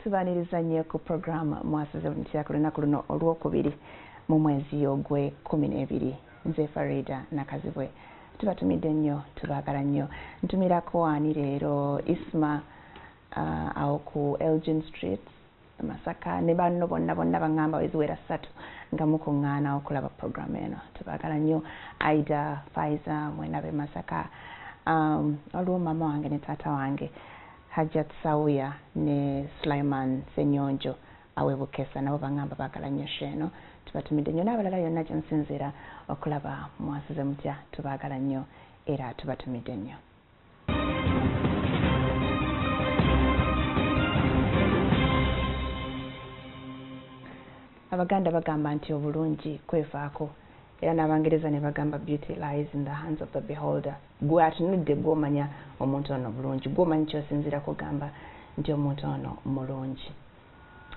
tubaniriza nnyo ku programu mwasize mutya ku lunaku luno olwokubiri mu mwezi ogwe 12 nze Farida Nakazibwe tubatumidde nnyo tubaagala nnyo ntumirako ani leero Isma awo ku Elgin Street Masaka ne banno bonna bangamba eziwera 3 nga mukuŋŋaana okulaba programu eno tubaagala nnyo Aida Faiza mwenabe Masaka olwo mama wange ne taata wange Hajat Sawuya ne Sulaiman Senyonjo awe Bukesa nabo bangamba baagala nnyo sheno tubatumidde nnyo n'abalala yonna gye nsinzira okulaba mwasize mutya tubaagala nnyo era tubatumidde nnyo. Abaganda bagamba nti obulungi kwefaako era n'Abangereza ne bagamba beauty lies in the hands of the beholder. Gwe atunudde gw'omanya omuntu ono bulungi, gw'omanyi ky'osinziira kugamba nti omuntu ono mulungi.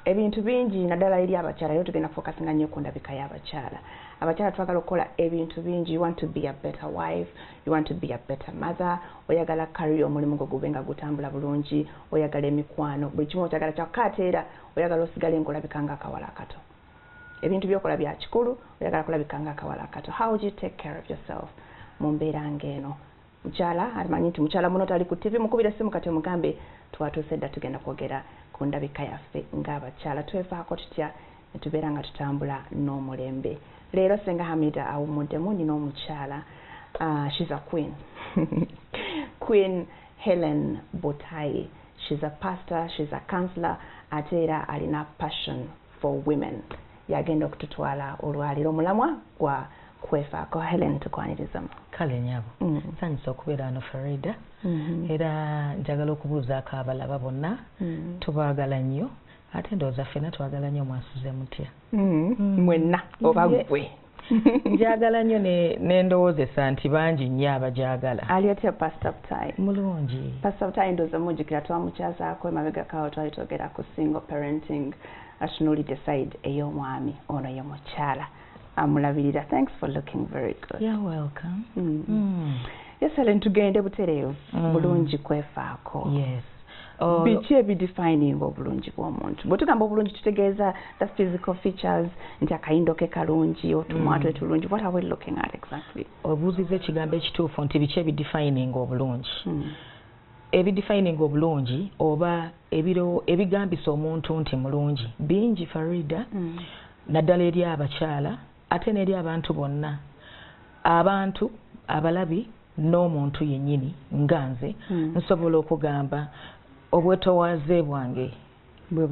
Ebintu bingi naddala eri abakyala era tugenda kufokasinga nnyo ku ndabika y'abakyala. Abakyala twagala okukola ebintu bingi. You want to be a better wife, you want to be a better mother, oyagala career omulimu gwo gube nga gutambula bulungi, oyagala emikwano, buli kimu okyagala kyakkaate era oyagala osigale ng'olabika ng'akawala akato. Ebintu byokola bya kikulu oyagala kulabika ng'akawala akato. How would you take care of yourself mu mbeera ng'eno? Mukyala amanyi nti mukyala muno tali ku TV mukubira simu kati omugambe twatuuse dda tugenda kwogera ku ndabika yaffe ng'abakyala twefaako tutya ne tubeera nga tutambula n'omulembe. Leero Senga Hamida awumuddemu nina omukyala she's a queen Queen Helen Botai. She's a pastor, she's a counselor, ate era alina passion for women. Yagenda okututwala olwaliro mulamwa gwa kwefaako. Helen tukwanirizamu. Kale nyabo nsanyusa okubeera wano Farida era njagala okubuuzaako abalaba bonna tubaagala nnyo ate ndowooza ffenna twagala nnyo mwasize mutya mwenna oba gwe njagala nnyo ne ndowoozesa nti bangi nnyo abagyagala. Ali atya Pastor Butai? Mulungi. Pastor Butai ndowooza mujjukira twamukyazaako emabegakawo twali twogera ku single parenting atunuulidde side ey'omwami ono ye mukyala amulabirira. Thanks for looking very good. You're welcome. Yes, Helen, tugende butereevu bulungi kwefaako. Yes. Biki ebidefining obulungi bw'omuntu? Bwe tugamba obulungi tutegeeza the physical features nti akayindo ke kalungi otumwa twe tulungi. What are we looking at exactly? Obuuziza ekigambo ekituufu nti biki ebidefining obulungi. Ebidefining obulungi oba ebigambisa omuntu nti mulungi bingi Farida naddala eri abakyala ate n'eri abantu bonna. Abantu abalabi n'omuntu yennyini nga nze nsobola okugamba obwetoowaze bwange bwe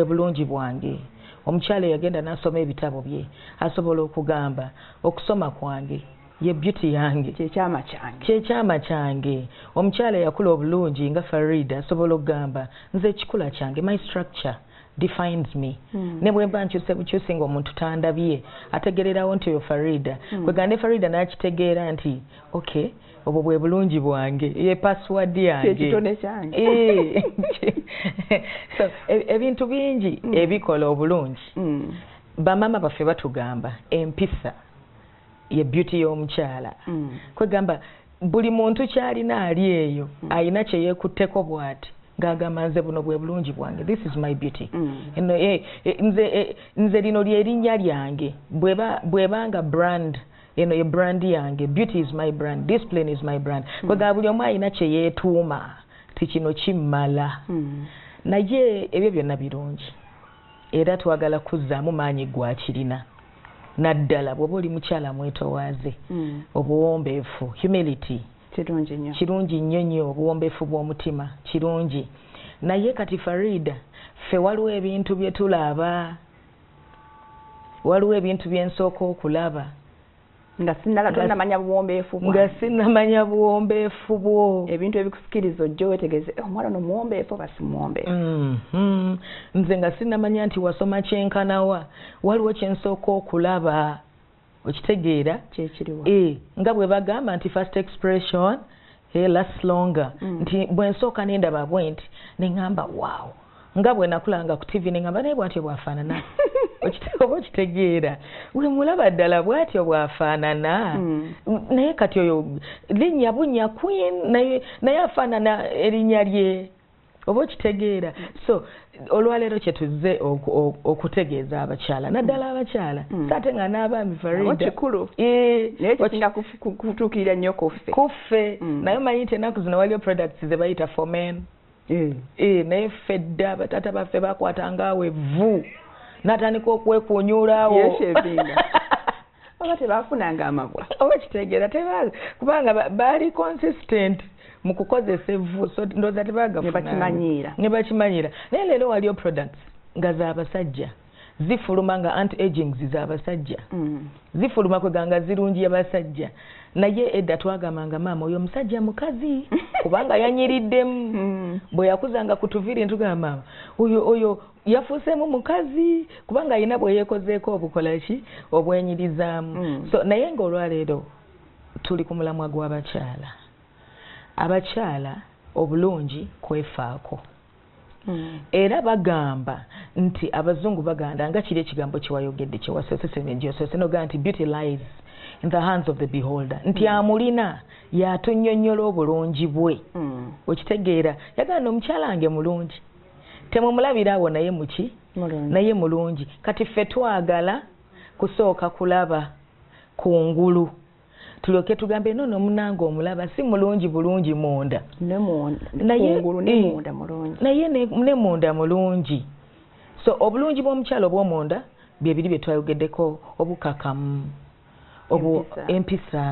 bulungi bwange. Omukyala yagenda n'asoma ebitabo bye asobola okugamba okusoma kwange ye beauty yange kyekyama kyange. Omukyala yakula obulungi nga Farida asobola okugamba nze ekikula kyange, my structure defines me. Ne bwe mba nkyuse bukyusi ng'omuntu tandabye ategererawo nti oyo Farida kwegande Farida n'akitegeera nti okay obwo bwe bulungi bwange ye password yange kyekitone kyange. So ebintu bingi ebikola obulungi bamama baffe batugamba empisa ye beauty y'omukyala. Kwegamba buli muntu kyalina ali eyo ayina kye yeekutteko bw'ati ng'agamba nze buno bwe bulungi bwange, this is my beauty. Nze lino ly'erinnya lyange bw'ebanga brand eno ye brand yange. Beauty is my brand, discipline is my brand. Kwegamba buli omu ayina kye yeetuuma ti kino kimmala. Naye ebyo byonna birungi era twagala kuzzaamu maanyi gwakirina naddala bw'oba oli mukyala mwetoowaze. Obuwombeefu, humility kirungi nnyo nnyo. Obuwombeefu bw'omutima kirungi. Naye kati Farida ffe waliwo ebintu bye tulaba, waliwo ebintu bye nsooka okulaba nga sinnamanya buwombeefu bwo. Ebintu ebikusikiriza ojja weetegereze omwana ono muwombeefu oba si muwombeefu. Nze nga sinnamanya nti wasoma kyenkanawa waliwo kye nsooka okulaba. Okitegeera kyekiriwa nga bwe bagamba nti first expression lasts longer. Nti bwe nsooka n'endaba bwe nti ne ŋŋamba wow nga bwe nakulanga ku TV ne ŋŋamba naye bw'atyo bw'afaanana. Oba okitegeera bwe mulaba ddala bw'atyo bw'afaanana. Naye kati oyo linnya bunnya Queen naye afaanana erinnya lye oba okitegeera. So olwaleero kyetuze okutegeeza abakyala naddala abakyala sate nga n'abaami Farida kikulu naye kisinga kutuukirira nnyo kuffe naye omanyi nti ennaku zino waliyo products ze bayita for men naye ffe dda bataata baffe bakwatanga awo evvu n'atandika okwekuunyuulaawo oba tebafunanga amagwa oba kitegeera tebaali kubanga baali consistent mu kukozesa evvu so ndowooza tebagafunanga ne bakimanyiira naye leero waliyo products nga z'abasajja zifuluma nga anti-agings z'abasajja zifuluma kweganga zirungi y'abasajja naye edda twagamanga maama oyo omusajja mukazi kubanga yanyiriddemu bwe yakuzanga ku tuviri ntugamba maama oyo yafuuseemu mukazi kubanga alina bwe yeekozeeko obukola ki obwenyirizaamu so naye ng'olwaleero tuli ku mulamwa gw'abakyala abakyala obulungi kwefaako era bagamba nti abazungu baganda nga kiri ekigambo kyewayogedde kyewasosesemenjosose noga nti beauty lies in the hands of the beholder nti amulina yatunnyonnyola obulungi bwe okitegeera yagamba omukyala wange mulungi temumulabira awo naye muki naye mulungi kati ffe twagala kusooka kulaba kungulu tulyoke tugambe nono munange omulaba si mulungi bulungi munda naye ne munda mulungi so obulungi bw'omukyalo bw'omunda bye biri bye twayogeddeko obukakamu empisa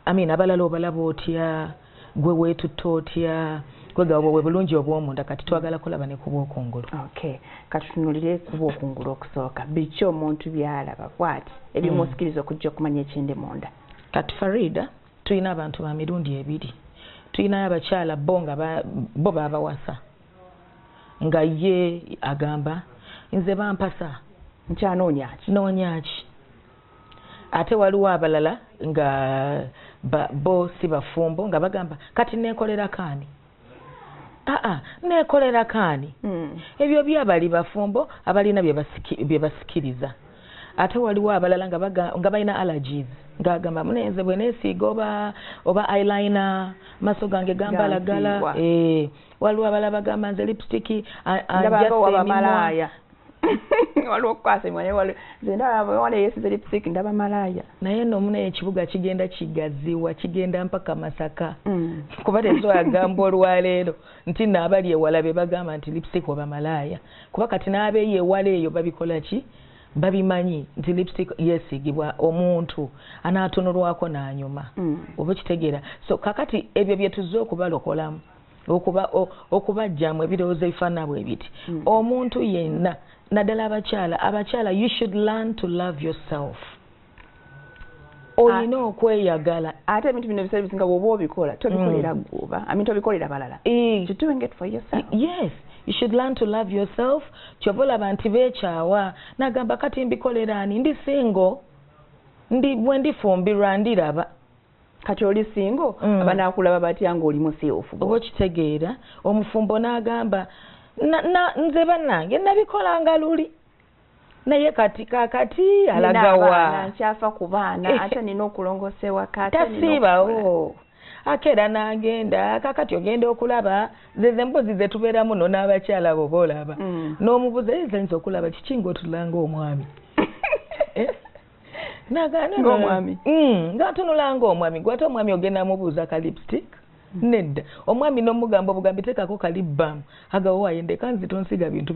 abalala obalaba otya gwe weetutta otya kwegaba bwe bulungi obw'omunda kati twagala kulaba ne ku bw'okungulu kati tutunulire ku bw'okungulu okusooka biki omuntu byalaba bw'ati ebimusikiriza okujja okumanya ekindi munda kati Farida tulina abantu ba mirundi ebiri tulinayo abakyala bo baabawasa nga ye agamba nze bampasa nkyanoonyaki ate waliwo abalala nga bo si bafumbo nga bagamba kati neekolera kaani neekolera kaani ebyo byabali bafumbo abalina bye basikiriza ate waliwo abalala nga balina allergies ngagamba munenze bwe neesiiga oba eyeliner maaso gange gambalagala waliwo abalala bagamba nze lipstick anjasemimwa waliwo okukwasa emimwa nze ndaba yeesize lipstick ndaba malaaya naye nomuna ekibuga kigenda kigaziwa kigenda mpaka Masaka kuba tezoyagamba olwaleero nti naabali ewala be bagamba nti lipstick oba malaaya kuba kati n'abeeyo ewala eyo babikola ki babimanyi nti lipstick yeesiigibwa omuntu anaatunulwako n'anyuma oba kitegeera so kakati ebyo bye tuzze okubalokolamu okubajjamu ebirowoozo ebifaanana bwe biti omuntu yenna naddala abakyala you should learn to love yourself olina okweyagala ate ebintu bino ebiseera bisinga bw'oba obikola tobikolera gwoba tobikolera balala you're doing it for yourself yes you should learn to love yourself kyova olaba nti beekyawa nagamba kati mbikolera ani ndi singo bwe ndifumbirwa ndiraba kati oli singo abanaakulaba batya ng'oli musiyufu oba okitegeera omufumbo n'agamba nze bannange nabikolanga luli naye kati kakati alagawa nkyafa ku baana ate nina okulongosa ewaka tasiibawo akeera n'agenda kakati ogenda okulaba zeze mbuzi ze tubeera muno n'abakyala bo boolaba n'omubuza ezayinza okulaba kiki ng'otulanga omwami ng'omwami ng'atunulanga omwami gwate omwami ogenda mubuuza ka lipstick nedda omwami n'omugamba obugambi teekako kalibbamu agawo wayendeka nzi tonsiga bintu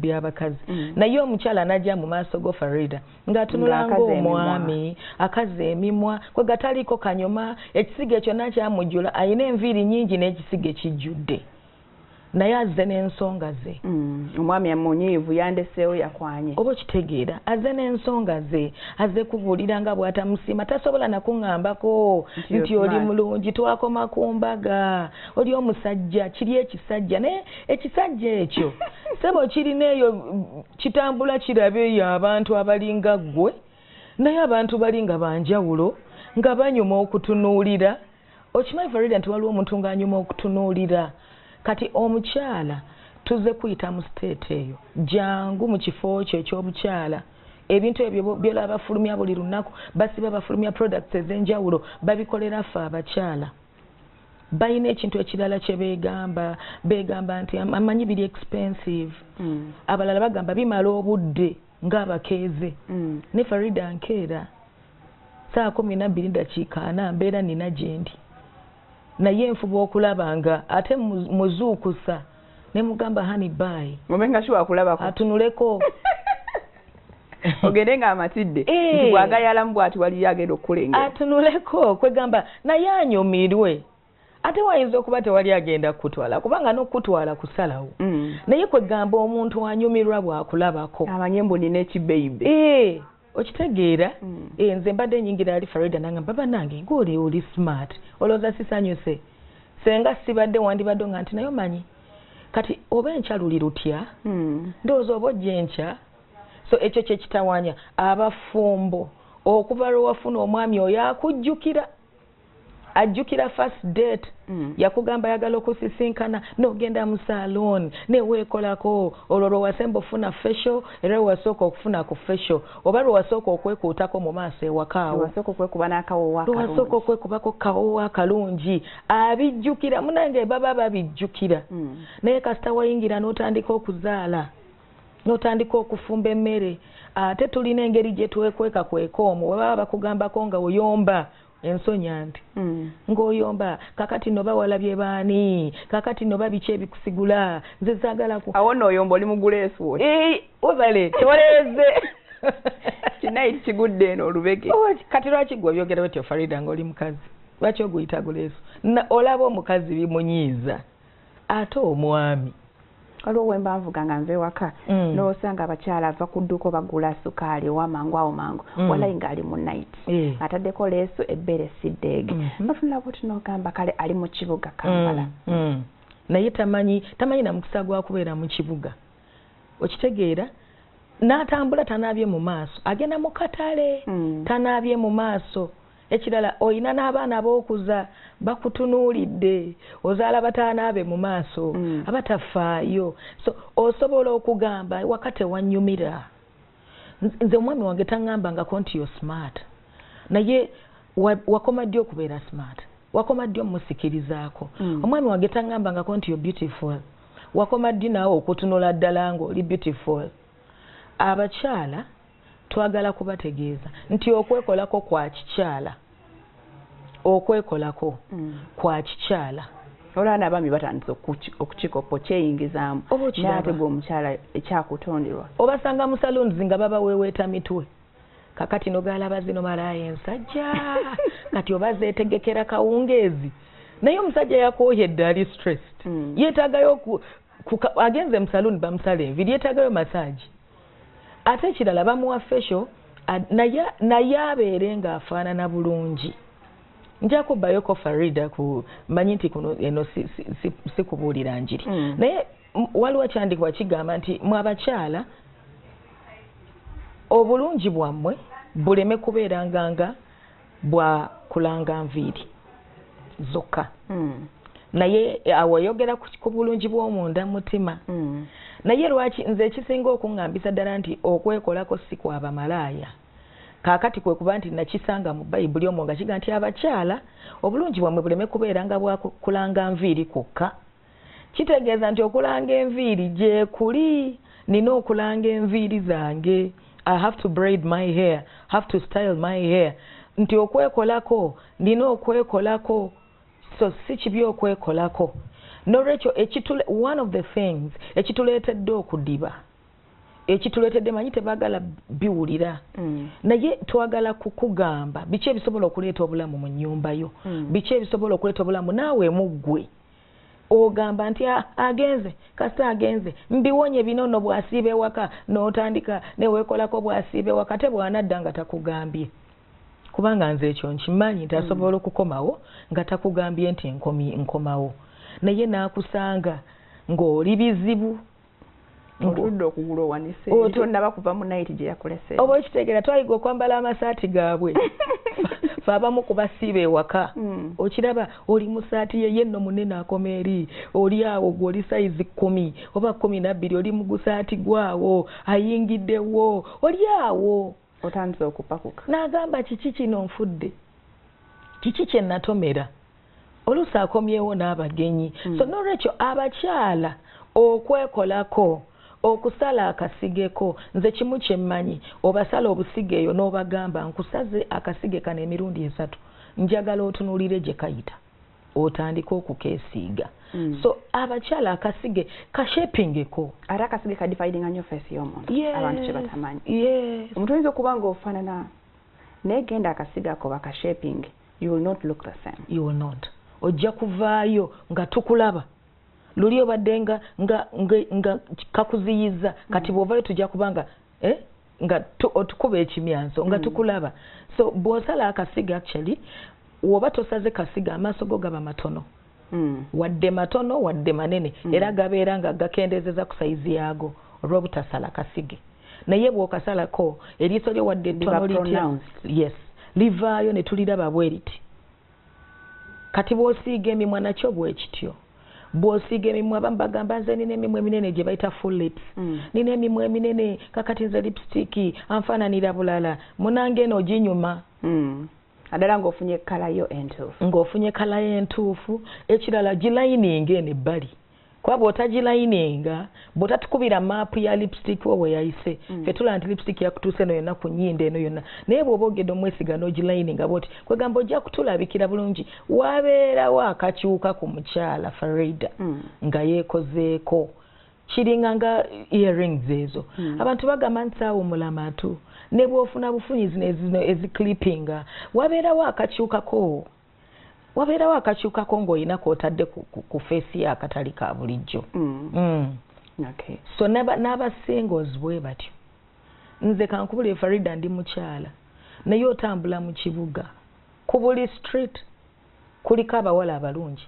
by'abakazi naye omukyala n'ajja mu maaso go Farida ng'atunulanga omwami akaza emimwa kwe gataliko kanyuma ekisigo ekyo nakyamujjula ayina enviiri nnyingi n'ekisigo ekijjudde naye azze n'ensonga ze omwami amunyiivu yandeseewo yakwanye oba okitegeera azze n'ensonga ze azze kubuulira nga bw'atamusiima tasobola nakuŋŋambako nti oli mulungi twakoma ku mbaga oli omusajja kiri ekisajja naye ekisajja ekyo sebo kirina eyo kitambula kirabe eyo abantu abalinga ggwe naye abantu bali nga banjawulo nga banyuma okutunuulira okimanyi Farida nti waliwo omuntu ng'anyuma okutunuulira kati omukyala tuze kuyita mu state eyo jangu mu kifo kyo ekyobukyala ebintu ebyo byolaba bafulumya buli lunaku basiba bafulumya products ez'enjawulo babikolera ffe abakyala bayina ekintu ekirala kye beegamba nti amanyi biri expensive abalala bagamba bimala obudde ng'abakeeze ne Farida nkeera saa 12:04 mbeera nina gyendi naye enfuba okulaba nga ate muzuukusa ne mugamba hani bayi omenga shuwa kulabako atunuleko ogende nga amatidde nti bwagayalamu bwati wali agenda okukulengera atunuleko kwegamba naye anyumirwe ate wayinza okuba tewali agenda kukutwala kubanga n'okutwala kusalawo naye kwegamba omuntu anyumirwa bwakulabako amanye mbu nina ekibeibe okitegeera nze mbadde nyingira ali Farida nanga baba nange ng'oli oli smart olowooza sisanyuse senga sibadde wandibadde nga nti naye omanyi kati oba enkya luli lutya ndowooza oba ojja enkya so ekyo kyekitawanya abafumbo okuva lwe wafuna omwami oyo akujjukira ajjukira first date yakugamba ayagala okusisinkana n'ogenda mu salon neweekolako olwo lwe wasemba ofuna facial era lwe wasooka okufuna ku facial oba lwe wasooka okwekuutako mu maaso ewaka awo wasooka okwekuba n'akawoowo akalungi lwe wasooka okwekubako kawoowo akalungi abijjukira munange baba babijjukira naye kasita wayingira n'otandika okuzaala n'otandika okufumba emmere ate tulina engeri gye twekweka omwo we baba bakugambako nga oyomba ensonya nti ng'oyomba kakati noba walabye baani kakati noba biki ebikusigula nze zaagala awo n'oyomba oli muguleesu webale tewaleeze kinayi kigudde eno olubege kati lwaki gwe obyogera bwetyo Farida ng'oli mukazi lwaki oguyita guleesu olaba omukazi bimunyiiza ate omwami waliwo wemba nvuga nga nve waka n'osanga abakyala ava ku dduuka bagula sukaali owa mangu awo mangu walayi ng'ali mu night ataddeko leesu ebbere siddeege batunula bwoti n'ogamba kale ali mu kibuga Kampala naye tamanyi na mukisa gwa kubeera mu kibuga okitegeera n'atambula tanaabye mu maaso agenda mu katale tanaabye mu maaso ekirala oyina n'abaana ab'okuza bakutunuulidde ozaala batanaabe mu maaso abatafaayo so osobola okugamba waka tewanyumira nze omwami wange taŋŋambangako nti yo smart naye wakoma ddi okubeera smart wakoma ddi omusikirizaako omwami wange taŋŋambangako nti yo beautiful wakoma ddi naawe okutunula ddala ng'oli beautiful abakyala twagala kubategeeza nti okwekolako kwa kikyala okwekolako kwa kikyala olaba n'abaami batandise okukikopo kyeyingizaamu n'ate gwe omukyala ekyakutonderwa obasanga mu salons nga baba weeweeta mitwe kakati nogalaba zino malaya ensajja kati oba zeetegekera kawungeezi naye omusajja yakooyedde ali stressed yeetaagayo agenze mu salon bamusala enviri yeetaagayo massage ate ekirala bamuwa facial naye abeere ng'afaanana bulungi nja kubbayoko Farida ku manyi nti kuno eno si kubuulira njiri naye waliwo kyandikibwa kigamba nti mwe abakyala obulungi bwammwe buleme kubeeranga nga bwa kulanga nviiri zokka naye awo yogera ku bulungi bw'omunda mutima naye lwaki nze ekisinga okuŋŋambisa ddala nti okwekolako si kwaba malaaya kaakati kwe kuba nti nakisanga mu bayibuli omwo nga kiga nti abakyala obulungi bwammwe buleme kubeera nga bwakulanga nviiri kwokka kitegeeza nti okulanga enviiri gye kuli nina okulanga enviiri zange I have to braid my hair, have to style my hair nti okwekolako nina okwekolako so si kibi okwekolako n'olwekyo one of the things ekituleetedde okudiba ekituleetedde manyi tebaagala biwulira naye twagala kukugamba biki ebisobola okuleeta obulamu mu nnyumba yo biki ebisobola okuleeta obulamu naawe muggwe ogamba nti agenze kasita agenze mbiwonye binono bw'asiiba ewaka n'otandika neweekolako bw'asiiba ewaka te bw'anadda nga takugambye kubanga nze ekyo nkimanyi nti asobola okukomawo nga takugambye nti nkomawo naye n'akusanga ng'oli bizibu oludde okugula owanise tonnaba kuva mu nayiti gye yakulese oba okitegeera twayiga okwambala amasaati gaabwe fe abamu kubasiiba ewaka okiraba oli mu saati ye yenno munene akoma eri oli awo gwe oli sayizi 10 oba 12 oli mu gusaati gwawo ayingiddewo oli awo otandise okupakuka n'agamba kiki kino nfudde kiki kye natomera oluusi akomyewo n'abagenyi so n'olwekyo abakyala okwekolako okusala akasigeko nze kimu kyemmanyi obasala obusige eyo n'obagamba nkusaze akasige kano emirundi 3 njagala otunuulire gye kayita otandika okukeesiiga so abakyala akasige kashepingeko ate akasige kadividinga nnyo feesi y'omuntu abantu kye batamanyi omuntu oyinza okuba ng'ofaanana naye genda akasige ako bakasheping you will not look the same. You will not. Ojja kuvaayo nga tukulaba. Luli obadde nga kakuziyiza kati bw'ovaayo tujja kubanga nga otukuba ekimyanso nga tukulaba. So bw'osala akasiga actually woba tosaze kasiga amaaso go gaba matono. Wadde matono wadde manene era gabeera nga gakendezeza ku saizi yaago olw'obutasala kasige. Naye bw'okasalako eriiso lyo wadde ttono litya. Yes. Livaayo ne tuliraba bweriti. Kati bw'osiiga emimwa nakyo bwekityo. Bw'osiiga emimwa abamu bagamba nze nina emimwa eminene gye bayita full lips. Nina emimwa eminene kakati nze lipstick anfaananira bulala. Munange eno oginyuma. Adala ng'ofunye kala yo entuufu. Ng'ofunye kala yo entuufu. Ekirala gilayininga eno ebbali. Kuba bw'otagilayininga bw'otatukubira maapu ya lipstick wo we yayise ffe tulaba nti lipstick yakutuuse eno yonna ku nnyindo eno yonna naye bw'oba ogedde omwesiga n'ogilayininga bw'oti kwegamba ojja kutulabikira bulungi wabeerawo akakyuka ku mukyala Farida nga yeekozeeko kiringa nga earrings ezo abantu bagamba nti saawumula matu ne bw'ofuna bufunyi zino eziclippinga wabeerawo akakyukako wabeerawo akakyukako ng'olina k'otadde ku feesi y'akatali ka bulijjo. Okay. So n'abasingles bwe batyo. Nze kankubule Farida ndi mukyala. Naye otambula mu kibuga. Ku buli street kuliko abawala abalungi.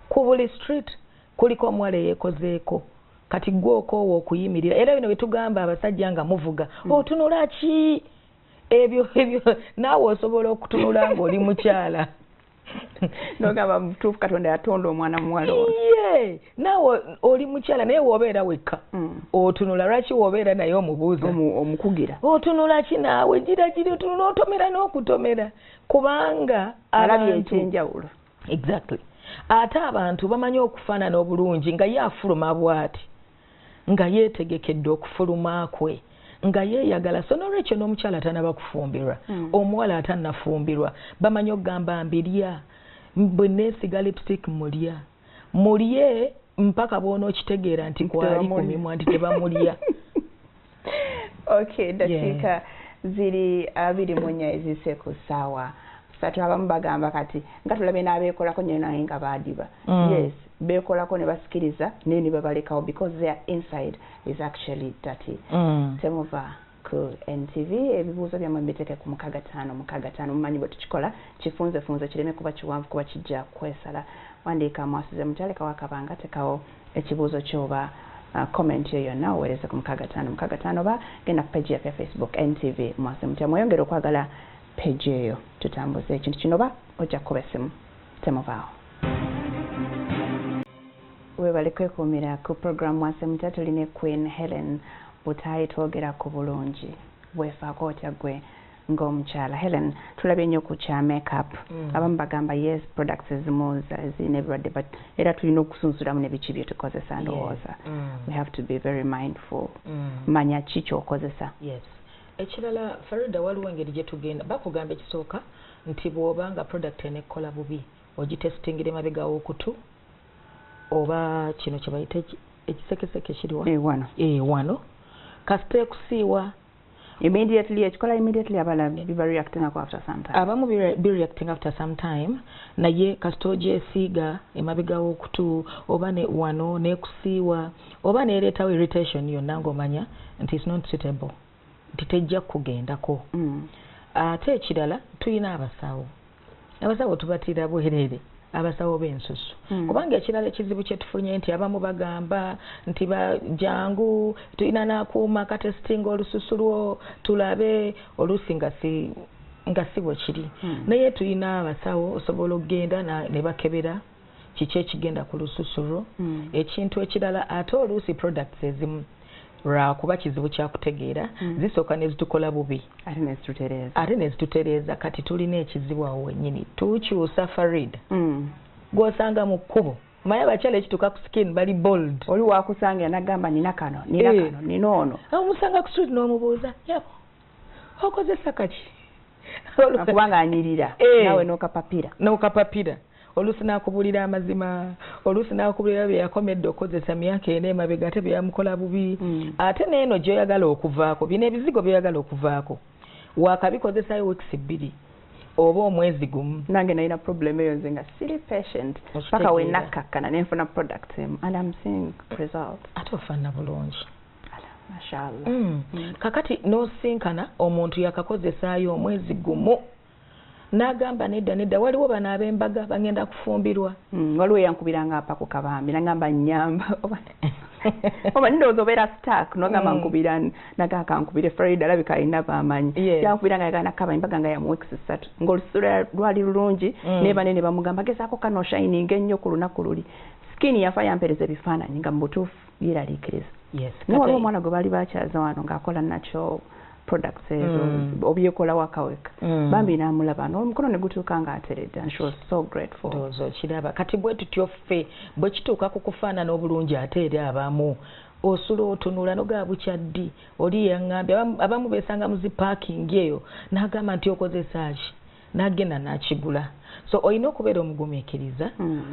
Ku buli street kuliko omuwala eyeekozeeko. Kati gwe okoowa okuyimirira. Era bino bye tugamba abasajja nga muvuga. Otunula ki? Ebyo naawe osobola okutunula ng'oli mukyala. Nogamba mutuufu Katonda yatonda omwana muwala ono. Naawe oli mukyala naye w'obeera wekka. Otunula lwaki w'obeera naye omubuuza. Omukugira. Otunula ki naawe gira otunula otomera n'okutomera. Kubanga alabye ekyenjawulo. Exactly. Ate abantu bamanyi okufaanana obulungi nga ye afuluma bw'ati. Nga yeetegekedde okufuluma kwe. Nga yeeyagala so n'olwekyo n'omukyala tanaba kufumbirwa omuwala atannafumbirwa bamanyi okugamba mbirya bwe neesiga lipstick mulye mpaka bw'onookitegeera nti kwali ku mimwa nti tebamulya. Okay, dakiika ziri 24 ezise ku ssaawa 3 abamu bagamba kati nga tulabye n'abeekolako nyo naye nga baadiba. Yes, beekolako ne basikiriza naye ne babalekawo because their inside is actually dirty. Temuva ku NTV ebibuuzo byammwe mbiteeke ku 6565 mumanyi bwe tukikola kifunzefunze kireme kuba kiwanvu kuba kijja kwesala wandiika mwasize mukyaleka wakabanga tekawo ekibuuzo kyoba comment yo yonna oweereze ku 6565 ba genda ku page yaffe ya Facebook NTV mwase mutya mweyongere okwagala page eyo tutambuze ekintu kino ba ojja kukuba essimu temuvaawo. Webale kwekuumira ku program mwase mutya tuline Queen Helen Butayi twogera ku bulungi bwefaako otya gwe ng'omukyala. Helen tulabye nnyo ku kya makeup abamu bagamba yes products ezimu zirina ebirwadde but era tulina okusunsulamu nebiki bye tukozesa ndowooza. We have to be very mindful. Manya ki ky'okozesa. Yes. Ekirala Farida waliwo engeri gye tugenda bakugamba ekisooka nti bw'oba nga product enekkola bubi ogitesitingira emabega w'okutu oba kino kye bayita ekisekeseke kiriwa wano kasita ekusiiwa immediately ekikola immediately abala biba reacting after some time. Abamu be reacting after some time naye kasita ogyesiiga emabega w'okutu oba ne wano n'ekusiiwa oba neereetawo irritation yonna ng'omanya nti is not suitable nti tejja kugendako. Ate ekirala tulina abasawo tubatira bwereere abasawo b'ensusu kubanga ekirala ekizibu kye tufunye nti abamu bagamba nti jangu tulina n'akuuma katesitinga olususu lwo tulabe oluusi nga si bwe kiri naye tulina abasawo osobola okugenda ne bakebera kiki ekigenda ku lususu lwo. Ekintu ekirala ate oluusi products ezimu lwakuba kizibu kyakutegeera zisooka ne zitukola bubi ate ne zitutereeza kati tulina ekizibu awo wennyini tukyusa Farida gw'osanga mu kkubo maya abakyala ekituuka ku skin bali bold oli wakusanga yanagamba nina kano nina kano nina ono omusanga ku street n'omubuuza yabo okozesa kaki kubanga anyirira nawe n'okapapira oluusi n'akubulira amazima oluusi n'akubulira bye yakomedde okozesa myaka ena emabega ate bye yamukola bubi ate n'eno gy'oyagala okuvaako bino ebizigo by'oyagala okuvaako waakabikozesayo weeks 2 oba omwezi gumu nange nalina problem eyo nze nga siri patient paka we nakkakkana nenfuna product emu and I'm seeing result ate ofaanana bulungi mashallah kakati n'osinkana omuntu yakakozesaayo omwezi gumu n'agamba nedda waliwo bano ab'embaga bagenda kufumbirwa waliwo yankubiranga apa ku kabambi nagamba nnyamba oba ndowooza obeera stark nogamba nkubira nagakankubire Farida alabika alina baamanyi yankubiranga yagala nakaba embaga nga ya mu weeks 3 ng'olusuula lwali lulungi ne banene bamugamba gezaako kano shining ennyo ku lunaku luli skin yafa yampereza ebifaananyi nga mu butuufu yeeraliikiriza naye waliwo omwana gwe baali bakyaza wano ng'akola nakyo products ezo obyekola wakaweka bambi n'amulaba n'omukono ne gutuuka ng'ateredde and she was so grateful ndowooza kiraba kati bwe tutyo ffe bwe kituuka ku kufaanana obulungi ate eri abamu osula otunula nogaa bukyaddi oli yaŋŋambye abamu beesanga mu zipaakingi eyo n'agamba nti okozesa ki n'agenda n'akigula so olina okubeera omugumiikiriza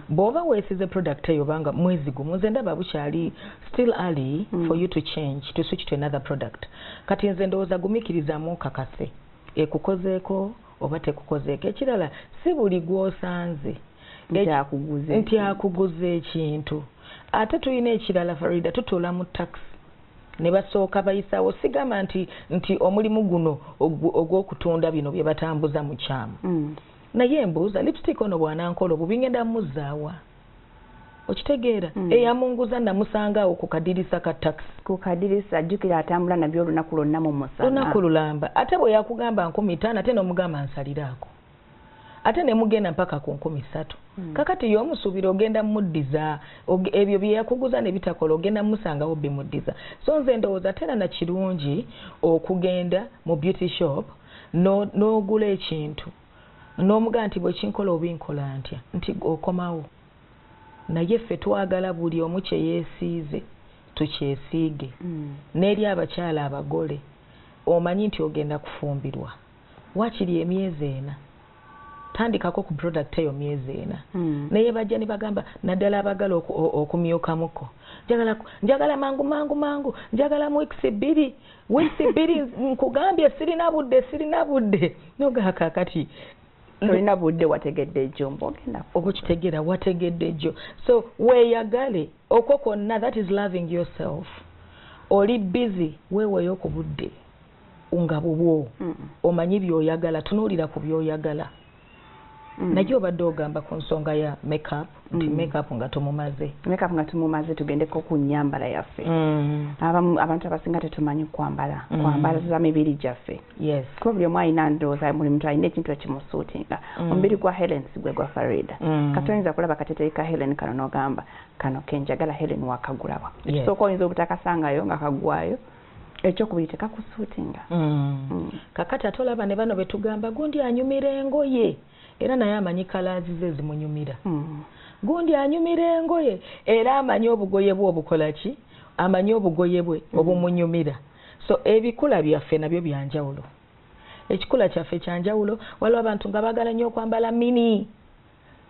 bw'oba weesize product eyo banga mwezi gumu nze ndaba bukyali still early for you to change to switch to another product kati nze ndowooza gumiikirizamu kakase ekukozeeko oba tekukozeeko ekirala si buli gw'osanze nti akuguza ekintu ate tulina ekirala Farida tutuula mu taxi ne basooka bayisaawo sigamba nti omulimu guno ogw'okutunda bino bye batambuza mu kyamu naye mbuuza lipstick ono bw'anankola obubingenda muzaawa okitegeera eyamunguza namusanga awo ku kadirisa ka taxi ku kadirisa ajjukira atambula nabyo olunaku lwonna mu musana olunaku lulamba ate bwe yakugamba 15 ate n'omugamba nsaliraako ate ne mugenda mpaka ku 13 kakati y'omusuubira ogenda muddiza ebyo bye yakuguza ne bitakola ogenda musangawo bimuddiza so nze ndowooza tera na kirungi okugenda mu beauty shop n'ogula ekintu n'omugaa nti bwe kinkola obinkola ntya nti okomawo naye ffe twagala buli omu kye yeesiize tukyesiige n'eri abakyala abagole omanyi nti ogenda kufumbirwa wakiri emyezi 4 tandikako ku product eyo myezi 4 naye bajja ne bagamba naddala abagala okumyukamuko njagala mangu njagala mu weeks 2 nkugambye sirina budde nogaaka kati olina budde wategedde jjo mbogenda okukitegeera wategedde jjo so weeyagale okwo kwonna that is loving yourself oli busy weeweeyo ku budde nga bubwo omanyi by'oyagala tunuulira ku by'oyagala naye obadde ogamba ku nsonga ya makeup nti makeup nga tumumaze tugendeko ku nnyambala yaffe abantu abasinga tetumanyi kwambala za mibiri gyaffe kuba buli omu alina ndowooza buli muntu alina ekintu ekimusuutinga omubiri gwa Helen si gwe gwa Farida katoyinza kulaba kateteyi ka Helen kano n'ogamba kano kenjagala Helen wakagulawa ekisooka oyinza obutakasangayo nga kagwayo ekyokubiri tekakusuutinga kakati ate olaba ne bano betugamba gundi anyumira engoye era naye amanyi kalaazi ze zimunyumira gundi anyumira engoye era amanyi obugoye bwe obukola ki amanyi obugoye bwe obumunyumira so ebikula byaffe nabyo byanjawulo ekikula kyaffe kyanjawulo waliwo abantu nga baagala nnyo okwambala mini